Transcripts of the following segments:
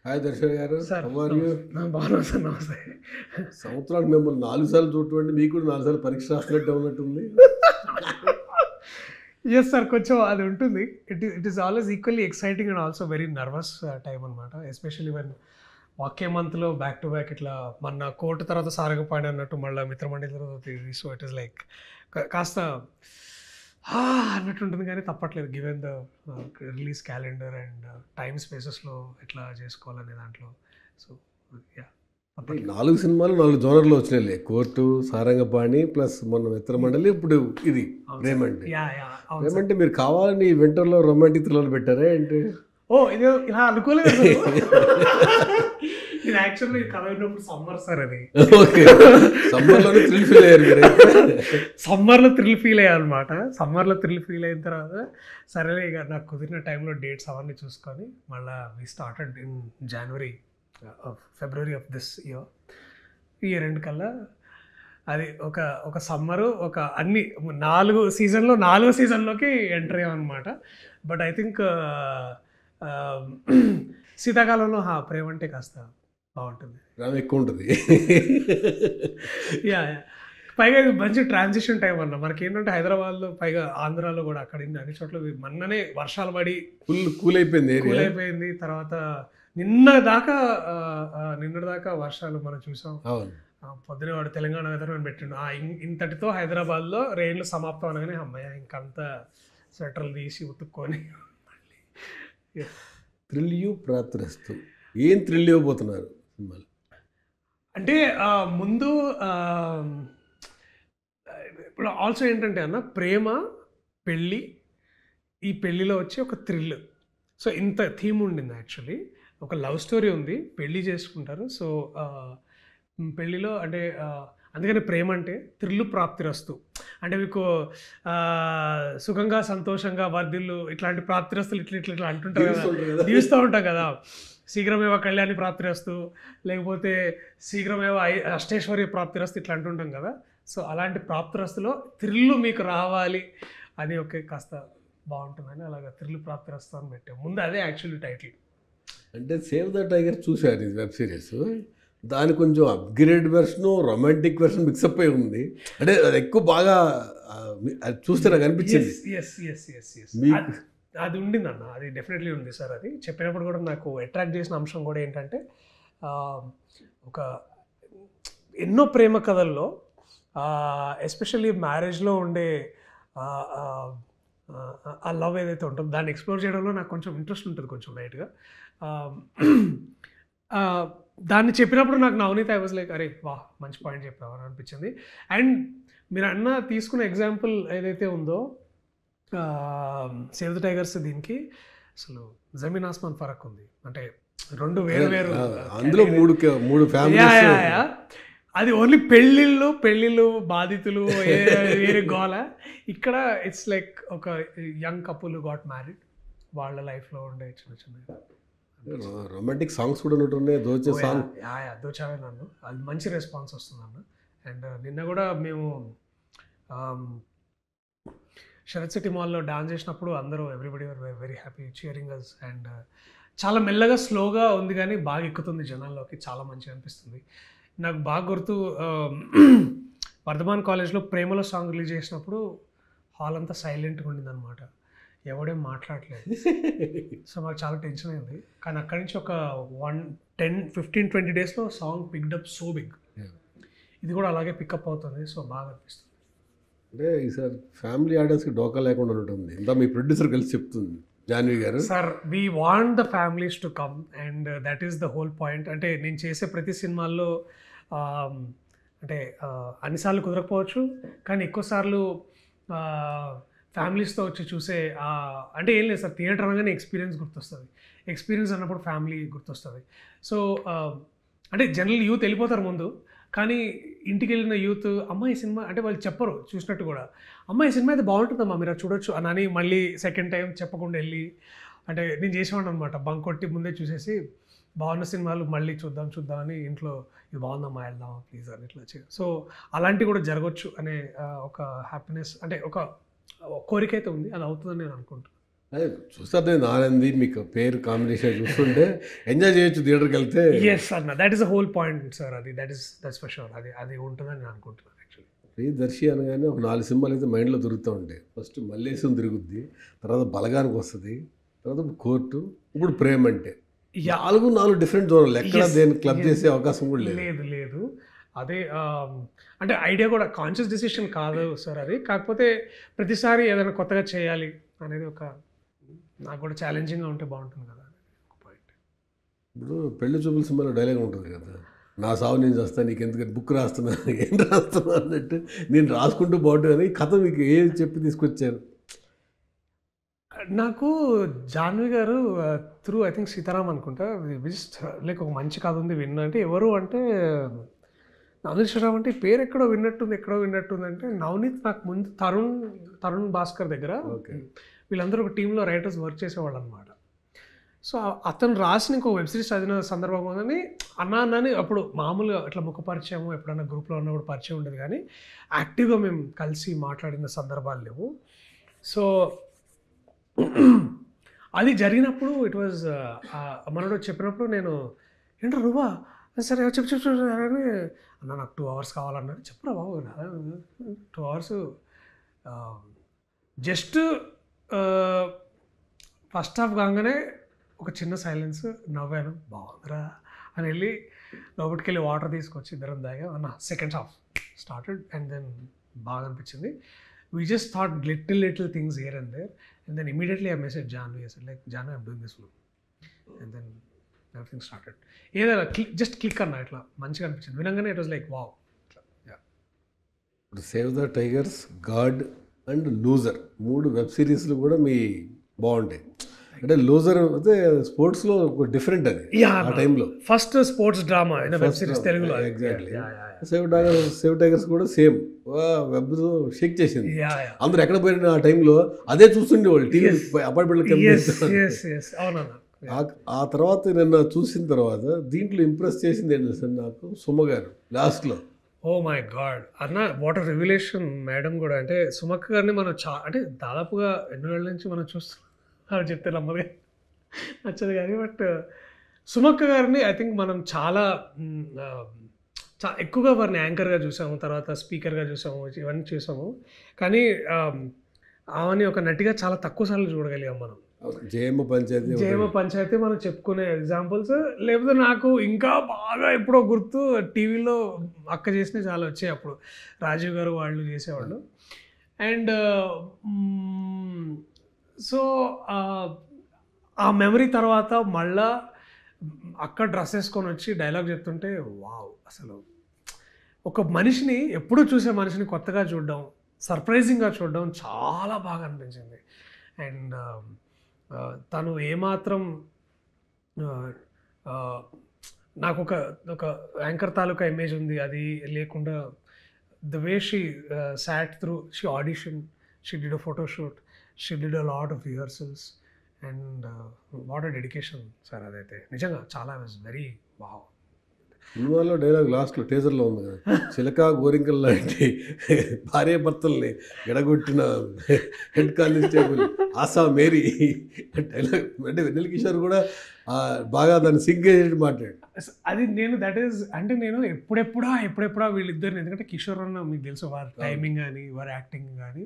Hi Darshan గారు, sir how are you? బాగున్నాను sir. నమస్తే. సంవత్సరానికి మిమ్మల్ని 4 సార్లు చూడటం మీకు కూడా 4 సార్లు పరీక్ష రాసినట్టే ఉన్నట్టుంది. ఎస్ సార్, కొంచెం అది ఉంటుంది. It is always equally exciting and also very nervous time అనమాట. ఎస్పెషల్లీ వెన్ ఒకే మంత్లో బ్యాక్ టు బ్యాక్ ఇట్లా మన కోర్టు తర్వాత సారంగపాణి అన్నట్టు మళ్ళీ మిత్రమండలి తర్వాత తిరిగి, సో ఇట్ ఈస్ లైక్ కాస్త అన్నట్టు ఉంటుంది, కానీ తప్పట్లేదు given the release calendar and time స్పేసెస్లో ఎట్లా చేసుకోవాలనే దాంట్లో. సో యా, 4 సినిమాలు 4 జోనర్లు వచ్చినాయి. కోర్టు, సారంగపాణి ప్లస్ మొన్న మిత్రమండలి, ఇప్పుడు ఇది రేమంటి. యా యా అవును. రేమంటి మీరు కావాలని వింటర్లో రొమాంటిక్ థ్రిల్లర్ పెట్టారే ఏంటి? ఓ ఇది ఇలా అనుకోలేదు అసలు. ఇది యాక్చువల్లీ కథ విన్నప్పుడు సమ్మర్ సార్, అది ఓకే, సమ్మర్లోనే థ్రిల్ ఫీల్ అయ్యారు మీరు. సమ్మర్లో థ్రిల్ ఫీల్ అయ్యానమాట. సమ్మర్లో థ్రిల్ ఫీల్ అయిన తర్వాత సరే ఇక నాకు కుదిరిన టైంలో డేట్స్ అవన్నీ చూసుకొని మళ్ళీ we started in February of this year end కల్లా. అది ఒక సమ్మరు, ఒక అన్ని 4 సీజన్లోకి ఎంటర్ అయ్యామన్నమాట. బట్ ఐ థింక్ శీతాకాలంలో ప్రేమ అంటే కాస్త బాగుంటుంది, రామ్ ఎక్కువ ఉంటుంది. Yeah yeah. పైగా ఇది మంచి ట్రాన్సిషన్ టైం అన్న మనకి. ఏంటంటే హైదరాబాద్లో, పైగా ఆంధ్రాలో కూడా అక్కడ అన్ని చోట్ల మొన్ననే వర్షాలు పడి కూల్ అయిపోయింది కూల్ అయిపోయింది. తర్వాత నిన్నటిదాకా వర్షాలు మనం చూసాం. పొద్దునే వాడు తెలంగాణ వెదర్ అని పెట్టిండు. ఇంతటితో హైదరాబాద్లో రేండ్లు సమాప్తం అనగానే అమ్మాయి ఇంకంతా స్వెటర్లు తీసి ఉతుక్కొని థ్రిల్ యూ ప్రాప్తిరస్తు. ఏం థ్రిల్ ఇవ్వబోతున్నారు సినిమాలు? అంటే ముందు ఇప్పుడు ఆల్సో ఏంటంటే అన్న, ప్రేమ, పెళ్ళి, ఈ పెళ్ళిలో వచ్చి ఒక థ్రిల్. సో ఇంత థీమ్ ఉండింది యాక్చువల్లీ. ఒక లవ్ స్టోరీ ఉంది, పెళ్ళి చేసుకుంటారు. సో పెళ్ళిలో అంటే అందుకని ప్రేమ అంటే థ్రిల్లు ప్రాప్తిరస్తు. అంటే మీకు సుఖంగా సంతోషంగా వర్ధిల్లు ఇట్లాంటి ప్రాప్తిరస్తులు ఇట్లా అంటుంటారు కదా, దీవిస్తూ ఉంటాం కదా. శీఘ్రమేవ కళ్యాణి ప్రాప్తిరస్తు, లేకపోతే శీఘ్రమేవ అష్టైశ్వర్య ప్రాప్తిరస్తు ఇట్లా అంటుంటాం కదా. సో అలాంటి ప్రాప్తిరస్తులో థ్రిల్లు మీకు రావాలి అని కాస్త బాగుంటుందని అలాగా థ్రిల్లు ప్రాప్తిరస్తు అని పెట్టాం ముందు. అదే యాక్చువల్లీ టైటిల్. అంటే సేవ్ ద టైగర్ చూశారు ఇది వెబ్ సిరీస్. దాని కొంచెం upgrade version, romantic version mixup అయి ఉంది. అంటే అది ఎక్కువ బాగా అది చూస్తే నాకు అనిపించింది. అది ఉండింది అన్న, అది డెఫినెట్లీ ఉంది సార్. అది చెప్పినప్పుడు కూడా నాకు అట్రాక్ట్ చేసిన అంశం కూడా ఏంటంటే, ఒక ఎన్నో ప్రేమ కథల్లో ఎస్పెషల్లీ మ్యారేజ్లో ఉండే ఆ లవ్ ఏదైతే ఉంటుందో దాన్ని ఎక్స్ప్లోర్ చేయడంలో నాకు కొంచెం ఇంట్రెస్ట్ ఉంటుంది, కొంచెం లైట్గా. దాన్ని చెప్పినప్పుడు నాకు నవనీత ఐ వాజ్ లైక్, అరే వా మంచి పాయింట్ చెప్పావు అని అనిపించింది. అండ్ మీరు అన్న తీసుకున్న ఎగ్జాంపుల్ ఏదైతే ఉందో సేవ్ ద టైగర్స్, దీనికి అసలు జమీన్ ఆస్మాన్ ఫరక్ ఉంది. అంటే 2 వేరు అందులో మూడు ఫ్యామిలీస్. అది ఓన్లీ పెళ్ళిళ్ళు బాధితులు వేరే గోల. ఇక్కడ ఇట్స్ లైక్ ఒక యంగ్ కపుల్ గాట్ మ్యారీడ్, వాళ్ళ లైఫ్లో ఉండే చిన్న రొమాంటిక్ సాంగ్స్ కూడా ఉంటున్నాయి. దోచే సాంగ్ దోచావే నన్ను, అది మంచి రెస్పాన్స్ వస్తుంది అన్న. అండ్ నిన్న కూడా మేము శరత్ సిటీ మాల్లో డాన్స్ చేసినప్పుడు అందరూ everybody were very happy cheering us. And చాలా మెల్లగా స్లోగా ఉంది కానీ బాగా ఎక్కుతుంది జనాల్లోకి, చాలా మంచిగా అనిపిస్తుంది. నాకు బాగా గుర్తు, వర్ధమాన్ కాలేజ్లో ప్రేమలో సాంగ్ రిలీజ్ చేసినప్పుడు హాల్ అంతా సైలెంట్గా ఉండింది అనమాట, ఎవడేం మాట్లాడలేదు. సో మాకు చాలా టెన్షన్ అయింది. కానీ అక్కడి నుంచి ఒక 10-15-20 డేస్లో సాంగ్ పిక్డప్ సో బిగ్. ఇది కూడా అలాగే పికప్ అవుతుంది. సో బాగా అనిపిస్తుంది. అంటే ఈసారి ఫ్యామిలీ ఆడియన్స్కి డోకా లేకుండా ఉంటుంది. ఇంత మీ ప్రొడ్యూసర్ కలిసి చెప్తుంది జాన్వి గారు. Sir we want the families to come and that is the whole point. అంటే నేను చేసే ప్రతి సినిమాల్లో అంటే అన్నిసార్లు కుదరకపోవచ్చు, కానీ ఎక్కువసార్లు ఫ్యామిలీస్తో వచ్చి చూసే అంటే ఏం లేదు సార్, థియేటర్ అనగానే ఎక్స్పీరియన్స్ గుర్తొస్తుంది. ఎక్స్పీరియన్స్ అన్నప్పుడు ఫ్యామిలీ గుర్తొస్తుంది. సో అంటే జనరల్ యూత్ వెళ్ళిపోతారు ముందు, కానీ ఇంటికి వెళ్ళిన యూత్ అమ్మాయి సినిమా అంటే వాళ్ళు చెప్పరు చూసినట్టు కూడా, అమ్మాయి సినిమా అయితే బాగుంటుందమ్మా మీరు చూడొచ్చు అని మళ్ళీ సెకండ్ టైం చెప్పకుండా వెళ్ళి, అంటే నేను చేసేవాడిని అనమాట, బంక్ కొట్టి ముందే చూసేసి బాగున్న సినిమాలు మళ్ళీ చూద్దాం అని ఇంట్లో ఇది బాగుందమ్మా వెళ్దామా ప్లీజ్ అని ఇట్లా సో అలాంటివి కూడా జరగవచ్చు అనే ఒక హ్యాపీనెస్, అంటే ఒక కోరిక అయితే ఉంది, అది అవుతుందని నేను అనుకుంటున్నాను. అదే చూస్తే ఆనంది మీకు పేరు కాంబినేషన్ చూస్తుంటే ఎంజాయ్ చేయొచ్చు థియేటర్కి వెళ్తే. ఎస్ అన్న, that is the whole point sir. That's for sure. అది ఉంటుందని నేను అనుకుంటున్నాను యాక్చువల్లీ. ప్రియదర్శి అనగానే ఒక 4 సినిమాలు అయితే మైండ్లో తిరుగుతూ ఉంటాయి. ఫస్ట్ మల్లేశం తిరుగుద్ది, తర్వాత బలగానికి వస్తుంది, తర్వాత కోర్టు, ఇప్పుడు ప్రేమ అంటే 4 డిఫరెంట్ జోన్లు. ఎక్కడ దేని క్లబ్ చేసే అవకాశం కూడా లేదు. లేదు అదే అంటే ఐడియా కూడా కాన్షియస్ డెసిషన్ కాదు సార్ అది. కాకపోతే ప్రతిసారి ఏదైనా కొత్తగా చేయాలి అనేది ఒక నాకు కూడా ఛాలెంజింగ్గా ఉంటే బాగుంటుంది కదా పాయింట్. ఇప్పుడు పెళ్లి చూపుల సినిమాలో డైలాగ్ ఉంటుంది కదా, నా సావు నేను చేస్తాను, నీకు ఎందుకంటే బుక్ రాస్తున్నాను, ఏం రాస్తున్నాను అన్నట్టు నేను రాసుకుంటూ బాగుంటుంది. కథ మీకు ఏం చెప్పి తీసుకొచ్చారు? నాకు జాహ్నవి గారు త్రూ ఐ థింక్ సీతారాం అనుకుంటా జస్ట్ లైక్ ఒక మంచి కథ ఉంది విన్నా అంటే ఎవరు అంటే నవనీత్ శ్రీరామ్ అంటే పేరు ఎక్కడో విన్నట్టుంది అంటే నవనీత్ నాకు ముందు తరుణ్ భాస్కర్ దగ్గర వీళ్ళందరూ ఒక టీంలో రైటర్స్ వర్క్ చేసేవాళ్ళు అనమాట. సో అతను రాసిన ఇంకో వెబ్ సిరీస్ చదివిన సందర్భం ఉందని అన్నాని అప్పుడు మామూలుగా అట్లా ముఖ పరిచయం ఎప్పుడన్నా గ్రూప్లో ఉన్నప్పుడు పరిచయం ఉండదు, కానీ యాక్టివ్గా మేము కలిసి మాట్లాడిన సందర్భాలు లేవు. సో అది జరిగినప్పుడు ఇట్ వాజ్ మనోడు చెప్పినప్పుడు నేను ఏంటో రువా సరే చెప్పు అని అన్న, నాకు 2 hours కావాలన్నాడు. చెప్పురా బాబు, 2 hours జస్ట్ ఫస్ట్ హాఫ్ కాగానే ఒక చిన్న సైలెన్స్, నవ్వాను, బాగుందిరా అని వెళ్ళి లోపలికి వెళ్ళి వాటర్ తీసుకొచ్చి ఇద్దరం దాగా అన్న second half started and then బాగా అనిపించింది. We just thought little things here and there, and then immediately I messaged Janvi. I said like, Janvi, I'm doing this film, and then everything started. ఏదైనా just click అన్న ఇట్లా మంచిగా అనిపించింది వినంగానే. It was like wow. ఇప్పుడు save the tigers, god and loser 3 web సిరీస్లు కూడా మీ బాగుంటాయి. అంటే లూజర్ అయితే స్పోర్ట్స్లో ఒక డిఫరెంట్ అది ఆ టైంలో first sports drama web series తెలుగులో. ఎగ్జాక్ట్లీ. సేవ్ టైగర్స్ కూడా సేమ్ వెబ్ షేక్ చేసింది. అందరూ ఎక్కడ పోయిన ఆ టైంలో అదే చూస్తుండే వాళ్ళు టీవీ అపార్ట్మెంట్. ఆ తర్వాత నిన్న చూసిన తర్వాత దీంట్లో ఇంప్రెస్ చేసింది ఏంటి సార్ నాకు, సుమ గారు లాస్ట్లో. ఓ మై గాడ్ అన్న, వాటర్ రెగ్యులేషన్ మేడం కూడా. అంటే సుమక్క గారిని మనం అంటే దాదాపుగా ఎన్నో ఏళ్ళ నుంచి మనం చూస్తున్నాం. అవి చెప్తే నమ్మగా నచ్చదు కానీ, బట్ సుమక్క గారిని ఐ థింక్ మనం చాలా ఎక్కువగా వారిని యాంకర్గా చూసాము, తర్వాత స్పీకర్గా చూసాము, ఇవన్నీ చూసాము. కానీ ఆమెని ఒక నటిగా చాలా తక్కువ సార్లు చూడగలిగాం మనం. జయమ్మ పంచాయతీ మనం చెప్పుకునే ఎగ్జాంపుల్స్. లేకపోతే నాకు ఇంకా బాగా ఎప్పుడో గుర్తు టీవీలో అక్క చేసినవి చాలా వచ్చాయి అప్పుడు, రాజీవ్ గారు వాళ్ళు చేసేవాళ్ళు. అండ్ సో ఆ మెమరీ తర్వాత మళ్ళా అక్క డ్రెస్ వేసుకొని వచ్చి డైలాగ్ చెప్తుంటే వావ్, అసలు ఒక మనిషిని ఎప్పుడూ చూసే మనిషిని కొత్తగా చూడడం, సర్ప్రైజింగ్గా చూడడం చాలా బాగా అనిపించింది. అండ్ తను ఏమాత్రం నాకు ఒక యాంకర్ తాలూకా ఇమేజ్ ఉంది, అది లేకుండా the way she sat through, she audition, she did a photoshoot, she did a lot of rehearsals and what a dedication sir. అదైతే నిజంగా చాలా వాజ్ వెరీ వావ్. సినిమాలో డైలాగ్ లాస్ట్లో టీజర్లో ఉంది కదా, చిలక గోరింకల్ లాంటి భార్య భర్తల్ని ఎడగొట్టిన head constable Asha Mary dialogue అంటే వెన్నెల కిషోర్ కూడా బాగా దాన్ని సింక్ చేసి మాట్లాడు. అది నేను దట్ ఈస్ అంటే నేను ఎప్పుడెప్పుడా వీళ్ళిద్దరిని, ఎందుకంటే కిషోర్ అన్న మీకు తెలుసు వారి టైమింగ్ కానీ వారి యాక్టింగ్ కానీ,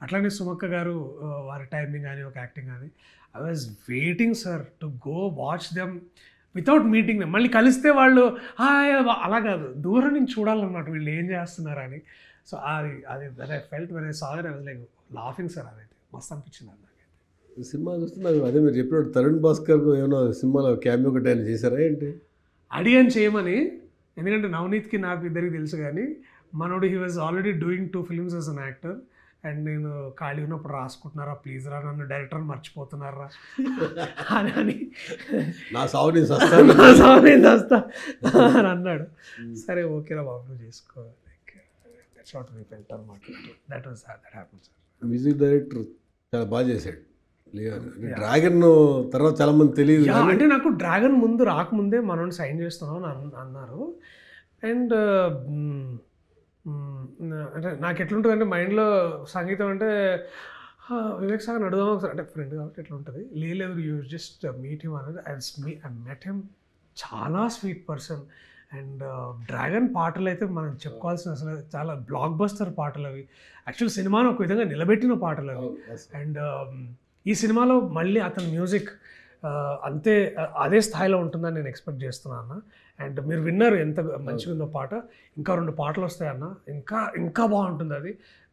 అట్లానే సుమక్క గారు వారి టైమింగ్ కానీ ఒక యాక్టింగ్ కానీ, I was waiting sir to go watch them without meeting them. మళ్ళీ కలిస్తే వాళ్ళు అలా కాదు, దూరం నుంచి చూడాలన్నమాట వీళ్ళు ఏం చేస్తున్నారని. సో అది that I felt when I saw it, I was like laughing sir. అదైతే మస్తు అనిపించింది నాకైతే. సినిమా చూస్తే నాకు అదే మీరు చెప్పినట్టు తరుణ్ భాస్కర్ ఏమైనా సినిమాలో క్యామియో ఒకటి ఆయన చేశారా ఏంటి? అడిగాను చేయమని, ఎందుకంటే నవనీత్కి నాకు ఇద్దరికి తెలుసు, కానీ మనోడు he was already doing 2 films as an actor. And నేను ఖాళీ ఉన్నప్పుడు రాసుకుంటున్నారా ప్లీజ్ రా, నన్ను డైరెక్టర్ మర్చిపోతున్నారా అని నా సావు నేను వస్తా అని అన్నాడు. సరే ఓకేరా బాబు నువ్వు చేసుకో, మ్యూజిక్ డైరెక్టర్ చాలా బాగా చేశాడు. డ్రాగన్ తర్వాత చాలా మంది తెలియదు అంటే నాకు డ్రాగన్ ముందు రాకముందే మనోని సైన్ చేస్తున్నావు అని అన్నారు. అండ్ అంటే నాకు ఎట్లుంటుందంటే మైండ్లో సంగీతం అంటే వివేక్ సాగర్ అడుగుదాం ఒకసారి, అంటే ఫ్రెండ్ కాబట్టి ఎట్లా ఉంటుంది, లేదు యూ జస్ట్ మీట్ హిమ్ అనేది. ఐ మెట్ హిమ్, చాలా స్వీట్ పర్సన్. అండ్ డ్రాగన్ పాటలు అయితే మనం చెప్పుకోవాల్సిన అసలు చాలా బ్లాక్ బస్టర్ పాటలు అవి. యాక్చువల్ సినిమాను ఒక విధంగా నిలబెట్టిన పాటలు అవి. అండ్ ఈ సినిమాలో మళ్ళీ అతని మ్యూజిక్ అంతే అదే స్థాయిలో ఉంటుందని నేను ఎక్స్పెక్ట్ చేస్తున్నాను. అండ్ మీరు విన్నారు ఎంత మంచిగా ఉందో పాట. ఇంకా 2 పాటలు వస్తాయన్న, ఇంకా ఇంకా బాగుంటుంది అది.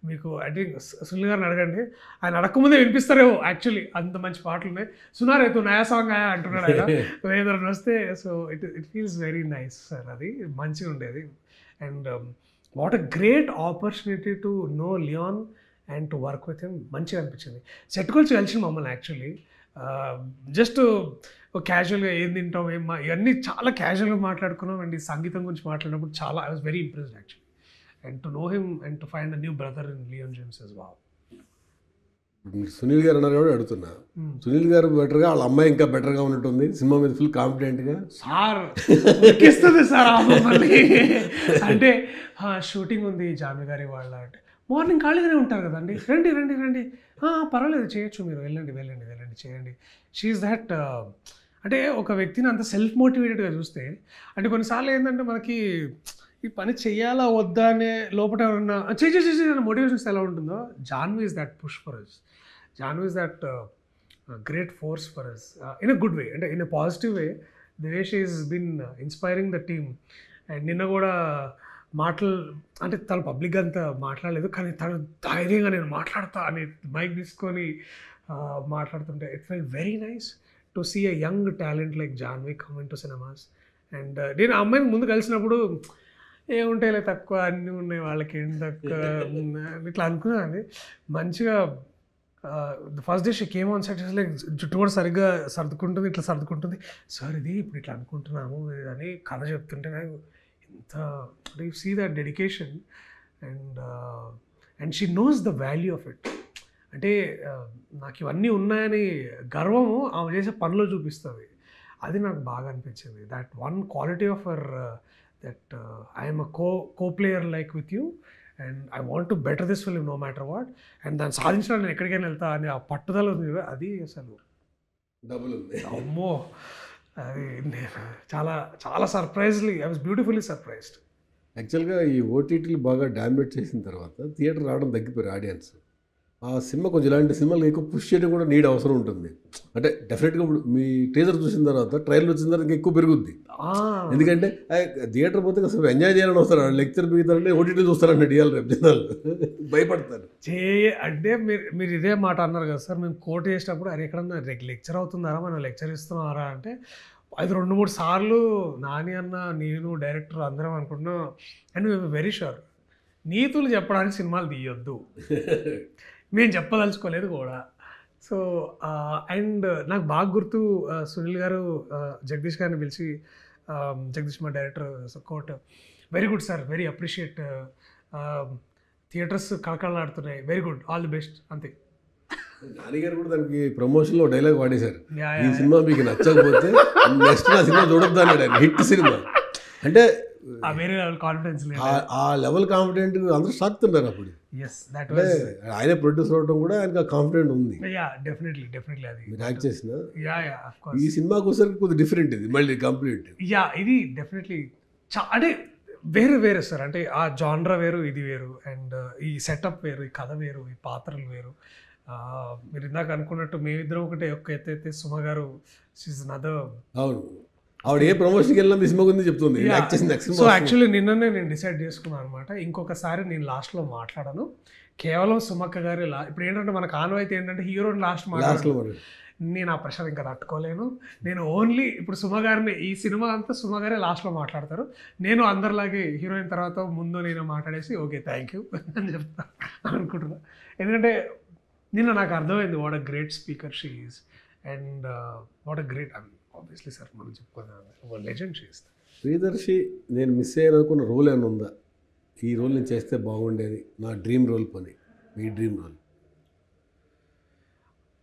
మీకు ఐ థింక్ సునీల్ గారిని అడగండి, ఆయన అడగకముందే వినిపిస్తారేమో. యాక్చువల్లీ అంత మంచి పాటలు ఉన్నాయి. సునారే తు నయా సాంగ్ ఆయా అంటున్నాడు ఆయన ఏదైనా వస్తే. So it feels very nice sir, అది మంచిగా ఉండేది. And what a great opportunity to know Leon and to work with him. మంచిగా అనిపించింది. సెట్ కొలిచి కలిసి మమ్మల్ని యాక్చువల్లీ జస్ట్ క్యాజువల్గా ఏం తింటాం ఇవన్నీ చాలా క్యాజువల్గా మాట్లాడుకున్నాం. అండ్ ఈ సంగీతం గురించి మాట్లాడినప్పుడు చాలా I was very impressed actually. And to know him and to find a new brother in Leon James as well. Sunil గారు అన్నారు కూడా అడుగుతున్నా, సునీల్ గారు బెటర్గా వాళ్ళ అమ్మాయి ఇంకా బెటర్గా ఉన్నట్టుంది సినిమా మీద, ఫుల్ కాన్ఫిడెంట్గా. సార్ ఎక్కిస్తుంది సార్ ఆ మమ్మల్ని. అంటే షూటింగ్ ఉంది జాన్వి గారి వాళ్ళ అంటే, మార్నింగ్ ఖాళీగానే ఉంటారు కదండి, రండి రండి రండి, పర్వాలేదు చేయొచ్చు మీరు, వెళ్ళండి వెళ్ళండి వెళ్ళండి చేయండి. She is that. అంటే ఒక వ్యక్తిని అంత సెల్ఫ్ మోటివేటెడ్గా చూస్తే, అంటే కొన్నిసార్లు ఏంటంటే మనకి ఈ పని చేయాలా వద్దా అనే లోపల ఎవరన్నా చేసే మోటివేషన్స్ ఎలా ఉంటుందో, Janhvi is that push for us. Janhvi is that great force for us in a good way, అంటే in a positive way. The way she is been inspiring the team. And నిన్న కూడా మాటలు, అంటే తను పబ్లిక్గా అంతా మాట్లాడలేదు, కానీ తను ధైర్యంగా నేను మాట్లాడతా అని మైక్ తీసుకొని మాట్లాడుతుంటే it felt very nice to see a young talent like Janhvi coming to cinemas. And నేను ఆ అమ్మాయిని ముందు కలిసినప్పుడు ఏముంటాయిలే తక్కువ, అన్నీ ఉన్నాయి వాళ్ళకి, ఏం తక్కువ ఇట్లా అనుకున్నాను. మంచిగా first day she came on set, like జుట్టు కూడా సరిగ్గా సర్దుకుంటుంది, ఇట్లా సర్దుకుంటుంది. సార్ ఇది ఇప్పుడు ఇట్లా అనుకుంటున్నాము అని కథ చెప్తుంటే నాకు ఎంత, you see that dedication. And she knows the value of it. అంటే నాకు ఇవన్నీ ఉన్నాయని గర్వము ఆమె చేసే పనిలో చూపిస్తుంది. అది నాకు బాగా అనిపించింది. That one quality of her, that I'm a co-player like with you and I want to better this film no matter what. And దాన్ని సాధించడానికి నేను ఎక్కడికైనా వెళ్తా అని ఆ పట్టుదల ఉంది, అది అసలు డబుల్ ఉంది. అమ్మో, అది నేను చాలా చాలా సర్ప్రైజ్లీ, ఐ వాజ్ బ్యూటిఫుల్లీ సర్ప్రైజ్డ్. యాక్చువల్గా ఈ ఓటీటీలు బాగా డామినేట్ చేసిన తర్వాత థియేటర్ రావడం తగ్గిపోయారు ఆడియన్స్. ఆ సినిమా కొంచెం ఇలాంటి సినిమాలు ఎక్కువ పుష్ చేయడం కూడా నీడ్ అవసరం ఉంటుంది. అంటే డెఫినెట్గా ఇప్పుడు మీ టీజర్ చూసిన తర్వాత, ట్రైలర్ వచ్చిన తర్వాత ఇంకా ఎక్కువ పెరుగుద్ది. ఎందుకంటే థియేటర్ పోతే అసలు ఎంజాయ్ చేయాలని వస్తారు, లెక్చర్ బిగుతారంటే ఓటీటీ చూస్తారంటే డియాలి రేపు జనాలు భయపడతారు. అంటే మీరు ఇదే మాట అన్నారు కదా సార్, మేము కోర్టు చేసినప్పుడు అరే ఎక్కడన్నా లెక్చర్ అవుతున్నారా, మనం లెక్చర్ ఇస్తున్నారా అంటే, అది 2-3 సార్లు నాని అన్న, నేను, డైరెక్టర్ అందరం అనుకుంటున్నాం. అండ్ మేము వెరీ షూర్ నీతులు చెప్పడానికి సినిమాలు తీయొద్దు, మేము చెప్పదలుచుకోలేదు కూడా. సో అండ్ నాకు బాగా గుర్తు, సునీల్ గారు జగదీష్ గారిని పిలిచి, జగదీష్ మా director quote, very good sir, very appreciate, theatres కళకళలాడుతున్నాయి, very good, all the best అంతే. నానిగారు కూడా దానికి ప్రమోషన్లో డైలాగ్ వాడేశారు, ఈ సినిమా మీకు నచ్చకపోతే నెక్స్ట్ నా సినిమా చూడొద్దు అన్నాడు ఆయన. హిట్ సినిమా అంటే వేరే లెవెల్ కాన్ఫిడెన్స్, ఆ లెవెల్ కాన్ఫిడెంట్ అందరూ సాగుతున్నారు అప్పుడు. ఆయనే ప్రొడ్యూసర్ అవడం కూడా ఆయనకు కాన్ఫిడెంట్ ఉంది. డెఫినెట్లీ అది మీరు యాక్ట్ చేసిన ఈ సినిమాకి వచ్చేసరికి కొద్దిగా డిఫరెంట్, ఇది మళ్ళీ కంప్లీట్. ఇది డెఫినెట్లీ అంటే వేరే సార్, అంటే ఆ జాన్రా వేరు, ఇది వేరు, అండ్ ఈ సెటప్ వేరు, ఈ కథ వేరు, ఈ పాత్రలు వేరు. మీరు ఇందాక అనుకున్నట్టు మేమిద్దరం ఒకటే ఒక్క ఎత్తైతే, సుమ గారు షీజ్ అనదర్. అవును, ఆవిడ ఏ ప్రమోషన్కి వెళ్ళినా మీ సినిమా గురించి చెప్తుంది. సో యాక్చువల్లీ నిన్ననే నేను డిసైడ్ చేసుకున్నాను అనమాట, ఇంకొకసారి నేను లాస్ట్లో మాట్లాడను, కేవలం సుమక్క గారి ఇప్పుడు ఏంటంటే మనకు ఆనవాయితీ ఏంటంటే హీరోని లాస్ట్ మాట్లాడాలి. నేను ఆ ప్రెషర్ ఇంకా తట్టుకోలేను. నేను ఓన్లీ ఇప్పుడు సుమ గారిని, ఈ సినిమా అంతా సుమ గారే లాస్ట్లో మాట్లాడతారు. నేను అందరిలాగే హీరోయిన్ తర్వాత ముందు నేను మాట్లాడేసి ఓకే థ్యాంక్ యూ అని చెప్తా అనుకుంటున్నా. ఎందుకంటే నిన్న నాకు అర్థమైంది what a great speaker she is and what a great, obviously sir మనం చెప్పుకున్నాను లెజెండ్ షీ ఈజ్. ప్రియదర్శి నేను మిస్ అయ్యాలనుకున్న రోల్ ఏమైనా ఉందా, ఈ రోల్ నేను చేస్తే బాగుండేది, నా డ్రీమ్ రోల్ పని, మీ డ్రీమ్ రోల్?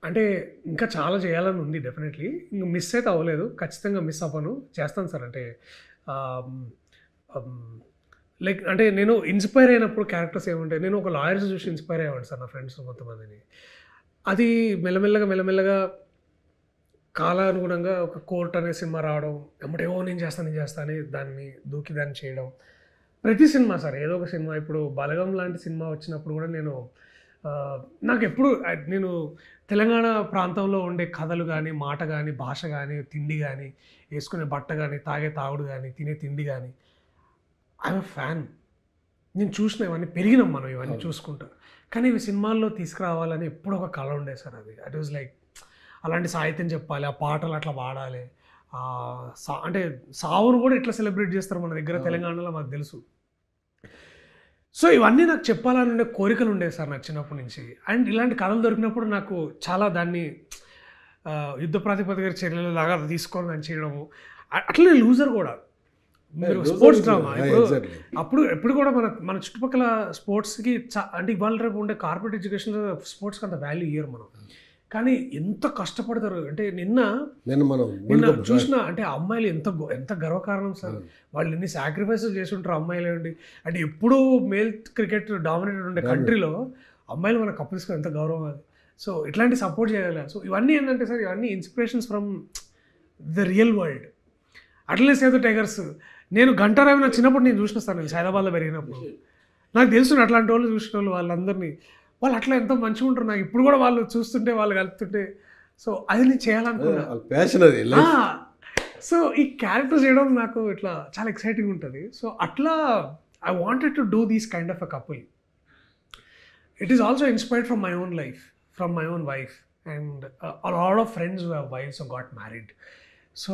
అంటే ఇంకా చాలా చేయాలని ఉంది డెఫినెట్లీ, ఇంకా మిస్ అయితే అవ్వలేదు, ఖచ్చితంగా మిస్ అవ్వను, చేస్తాను సార్. అంటే లైక్ అంటే నేను ఇన్స్పైర్ అయినప్పుడు క్యారెక్టర్స్ ఏముంటాయి, నేను ఒక లాయర్స్ చూసి ఇన్స్పైర్ అయ్యాను సార్, నా ఫ్రెండ్స్ కొంతమందిని. అది మెల్లమెల్లగా కాలానుగుణంగా ఒక కోర్ట్ అనే సినిమా రావడం, ఎమ్మటేమో నేను చేస్తా అని దాన్ని దాన్ని చేయడం. ప్రతి సినిమా సార్, ఏదో ఒక సినిమా, ఇప్పుడు బలగం లాంటి సినిమా వచ్చినప్పుడు కూడా నేను తెలంగాణ ప్రాంతంలో ఉండే కథలు కానీ, మాట కానీ, భాష కానీ, తిండి కానీ, వేసుకునే బట్ట కానీ, తాగే తాగుడు కానీ, తినే తిండి కానీ, ఐఎమ్ ఎ ఫ్యాన్. నేను చూసిన ఇవన్నీ పెరిగినాం మనం ఇవన్నీ చూసుకుంటా. కానీ ఇవి సినిమాల్లో తీసుకురావాలని ఎప్పుడో ఒక కళ ఉండే సార్. అది వాజ్ లైక్ అలాంటి సాహిత్యం చెప్పాలి, ఆ పాటలు అట్లా పాడాలి, అంటే సావును కూడా ఇట్లా సెలబ్రేట్ చేస్తారు మన దగ్గర తెలంగాణలో, మాకు తెలుసు. సో ఇవన్నీ నాకు చెప్పాలని ఉండే కోరికలు ఉండేవి సార్ నాకు చిన్నప్పటి నుంచి. అండ్ ఇలాంటి కథలు దొరికినప్పుడు నాకు చాలా దాన్ని యుద్ధ ప్రాతిపదిక చర్యలు లాగా తీసుకొని దాన్ని చేయడము. అట్లనే లూజర్ కూడా, మీరు స్పోర్ట్స్ డ్రామా ఎప్పుడు కూడా మన చుట్టుపక్కల స్పోర్ట్స్కి అంటే ఇవాళ రేపు ఉండే కార్పొరేట్ ఎడ్యుకేషన్లో స్పోర్ట్స్కి అంత వాల్యూ ఇయ్యరు మనం. కానీ ఎంత కష్టపడతారు అంటే నిన్న చూసిన అంటే అమ్మాయిలు ఎంత గర్వకారణం సార్. వాళ్ళు ఎన్ని సాక్రిఫైసెస్ చేసి ఉంటారు అమ్మాయిలు ఏంటి అంటే ఎప్పుడూ మేల్ క్రికెట్ డామినేటెడ్ ఉండే కంట్రీలో అమ్మాయిలు మన కప్పు తీసుకొని ఎంత గౌరవం అది. సో ఇట్లాంటి సపోర్ట్ చేయాలి. సో ఇవన్నీ ఏంటంటే సార్, ఇవన్నీ inspirations from the real world. అట్లనే సేవ్ ద టైగర్స్, నేను గంటారావి నా చిన్నప్పుడు నేను చూసిన సార్, నేను హైదరాబాద్లో పెరిగినప్పుడు నాకు తెలుసు అట్లాంటి వాళ్ళు చూసిన వాళ్ళు వాళ్ళందరినీ, వాళ్ళు అట్లా ఎంతో మంచిగా ఉంటారు. నాకు ఇప్పుడు కూడా వాళ్ళు చూస్తుంటే, వాళ్ళు కలుపుతుంటే, సో అది నేను చేయాలనుకున్నా. సో ఈ క్యారెక్టర్ చేయడం నాకు ఇట్లా చాలా ఎక్సైటింగ్ ఉంటుంది. సో అట్లా I wanted to do these kind of a couple. It is also inspired from my own life, from my own wife, and a lot of friends who have wives who got married. So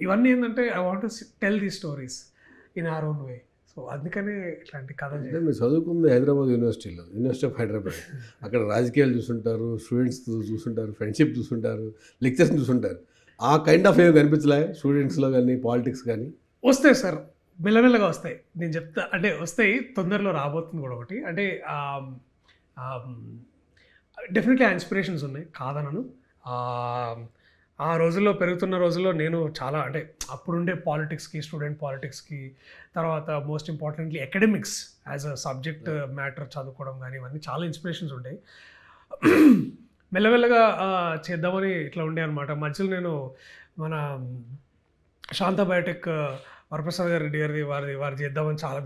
ఇవన్నీ ఏంటంటే I want to tell these stories in our own way. So అందుకనే ఇట్లాంటి కథ. అంటే మీరు చదువుకుంది Hyderabad university of Hyderabad. అక్కడ రాజకీయాలు చూస్తుంటారు, స్టూడెంట్స్ చూస్తుంటారు, ఫ్రెండ్షిప్ చూస్తుంటారు, లెక్చర్స్ చూస్తుంటారు. ఆ కైండ్ ఆఫ్ ఏమి కనిపించలే స్టూడెంట్స్లో కానీ, పాలిటిక్స్ కానీ? వస్తాయి సార్, మెల్లమెల్లగా వస్తాయి. నేను చెప్తా అంటే వస్తాయి, తొందరలో రాబోతుంది కూడా ఒకటి. అంటే డెఫినెట్లీ ఆ ఇన్స్పిరేషన్స్ ఉన్నాయి, కాదనను. ఆ రోజుల్లో పెరుగుతున్న రోజుల్లో నేను చాలా అంటే అప్పుడుండే పాలిటిక్స్కి, స్టూడెంట్ పాలిటిక్స్కి, తర్వాత most importantly academics as a subject matter చదువుకోవడం కానీ, ఇవన్నీ చాలా ఇన్స్పిరేషన్స్ ఉంటాయి. మెల్లమెల్లగా చేద్దామని ఇట్లా ఉండే అనమాట. మధ్యలో నేను మన శాంతా బయోటెక్ వరప్రసాద్ గారి రెడ్డి గారిది వారు చేద్దామని చాలా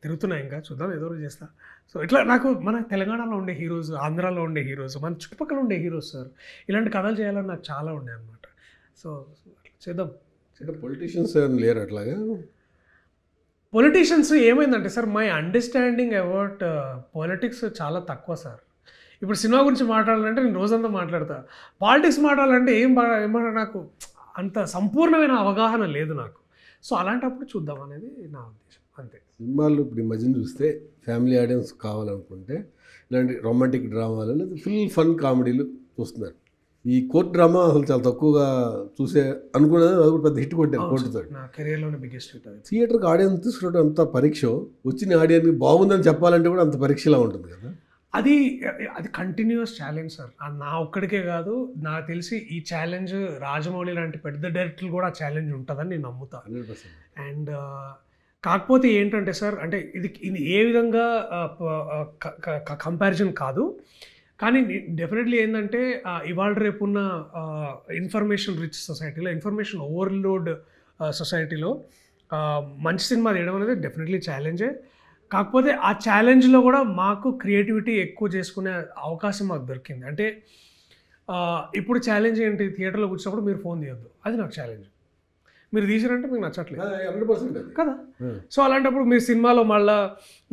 తిరుగుతున్నా, ఇంకా చూద్దాం ఏదో రోజు చేస్తా. సో ఇట్లా నాకు మన తెలంగాణలో ఉండే హీరోస్, ఆంధ్రాలో ఉండే హీరోస్, మన చుట్టుపక్కల ఉండే హీరోస్ సార్, ఇలాంటి కథలు చేయాలని నాకు చాలా ఉండే అనమాట. సో చేద్దాం. పొలిటీషియన్స్ లేరు అట్లాగా? పొలిటీషియన్స్ ఏమైందంటే sir, my understanding about politics చాలా తక్కువ సార్. ఇప్పుడు సినిమా గురించి మాట్లాడాలంటే నేను రోజంతా మాట్లాడతా, పాలిటిక్స్ మాట్లాడాలంటే ఏమన్నా నాకు అంత సంపూర్ణమైన అవగాహన లేదు నాకు. సో అలాంటప్పుడు చూద్దాం అనేది నా ఉద్దేశం, అంతే. సినిమాలు ఇప్పుడు ఈ మధ్యన చూస్తే ఫ్యామిలీ ఆడియన్స్ కావాలనుకుంటే ఇలాంటి రొమాంటిక్ డ్రామాలు లేదా ఫుల్ ఫన్ కామెడీలు చూస్తున్నారు. ఈ కోర్ట్ డ్రామా అసలు చాలా తక్కువగా చూసే అనుకున్నది, అది కూడా పెద్ద హిట్ కొట్టారు కోర్టుతో. నా కెరీర్లోనే బిగ్గెస్ట్ హిట్. థియేటర్కి ఆడియన్స్ తీసుకుంటే అంత పరీక్ష, వచ్చిన ఆడియన్కి బాగుందని చెప్పాలంటే కూడా అంత పరీక్షలా ఉంటుంది కదా. అది కంటిన్యూస్ ఛాలెంజ్ సార్. నా ఒక్కడికే కాదు, నాకు తెలిసి ఈ ఛాలెంజ్ రాజమౌళి లాంటి పెద్ద డైరెక్టర్లు కూడా ఆ ఛాలెంజ్ ఉంటుందని నేను నమ్ముతాను. 100%. అండ్ కాకపోతే ఏంటంటే సార్, అంటే ఇది ఏ విధంగా కంపారిజన్ కాదు, కానీ డెఫినెట్లీ ఏంటంటే ఇవాళ రేపున్న ఇన్ఫర్మేషన్ రిచ్ సొసైటీలో, ఇన్ఫర్మేషన్ ఓవర్లోడ్ సొసైటీలో మంచి సినిమా తీయడం అనేది డెఫినెట్లీ ఛాలెంజే. కాకపోతే ఆ ఛాలెంజ్లో కూడా మాకు క్రియేటివిటీ ఎక్కువ చేసుకునే అవకాశం మాకు దొరికింది. అంటే ఇప్పుడు ఛాలెంజ్ ఏంటి, థియేటర్లో కూర్చున్నప్పుడు మీరు ఫోన్ తీయొద్దు, అది నాకు ఛాలెంజ్. మీరు తీసారంటే మీకు నచ్చట్లేదు 100% కదా. సో అలాంటప్పుడు మీరు సినిమాలో మళ్ళీ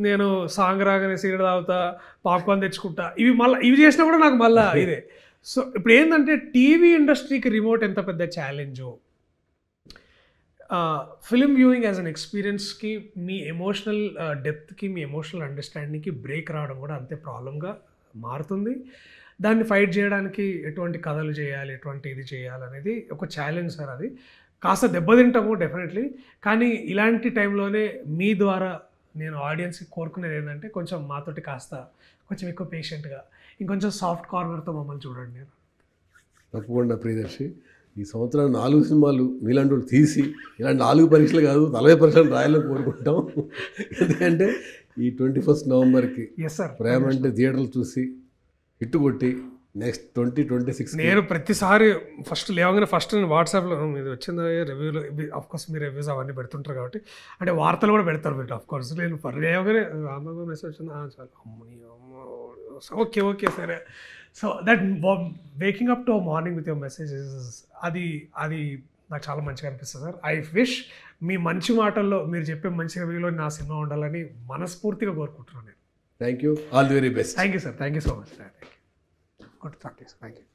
నేను సాంగ్ రాగానే సిగరెట్ తాగుతా, పాప్కార్న్ తెచ్చుకుంటా, ఇవి చేసినా కూడా నాకు మళ్ళీ ఇదే. సో ఇప్పుడు ఏంటంటే టీవీ ఇండస్ట్రీకి రిమోట్ ఎంత పెద్ద ఛాలెంజో, ఫిలిం వ్యూయింగ్ యాజ్ అన్ ఎక్స్పీరియన్స్కి, మీ ఎమోషనల్ డెప్త్కి, మీ ఎమోషనల్ అండర్స్టాండింగ్కి బ్రేక్ రావడం కూడా అంతే ప్రాబ్లంగా మారుతుంది. దాన్ని ఫైట్ చేయడానికి ఎటువంటి కథలు చేయాలి, ఎటువంటి ఇది చేయాలి అనేది ఒక ఛాలెంజ్ సార్. అది కాస్త దెబ్బతింటాము డెఫినెట్లీ, కానీ ఇలాంటి టైంలోనే మీ ద్వారా నేను ఆడియన్స్కి కోరుకునేది ఏంటంటే కొంచెం మాతోటి కొంచెం ఎక్కువ పేషెంట్గా, ఇంకొంచెం సాఫ్ట్ కార్నర్తో మమ్మల్ని చూడండి. నేను తప్పకుండా ప్రియదర్శి, ఈ సంవత్సరం 4 సినిమాలు మీలాంటి వాళ్ళు తీసి ఇలాంటి 4 పరీక్షలు కాదు 40 పరీక్షలు రాయాలని కోరుకుంటాం. ఎందుకంటే ఈ 21 నవంబర్కి ప్రేమ అంటే థియేటర్లు చూసి హిట్టు కొట్టి నెక్స్ట్ 2026 నేను ప్రతిసారి ఫస్ట్ లేవగానే ఫస్ట్ నేను వాట్సాప్లో ఇది వచ్చిందా రివ్యూలో ఆఫ్ కోర్స్ మీరు రివ్యూస్ అవన్నీ పెడుతుంటారు కాబట్టి అంటే వార్తలు కూడా పెడతారు మీరు ఆఫ్ కోర్స్ నేను లేవగానే అమ్మ మెసేజ్ వచ్చింది చాలు అమ్మని అమ్మ ఓకే ఓకే సరే so that waking up to morning with your messages అది అది నాకు చాలా మంచిగా అనిపిస్తుంది సార్. ఐ విష్ మీ మంచి మాటల్లో మీరు చెప్పే మంచి రివ్యూలో నా సినిమా ఉండాలని మనస్ఫూర్తిగా కోరుకుంటున్నాను నేను. Thank you, all the very best. Thank you sir, thank you so much sir, thank you. Good thought sir, thank you.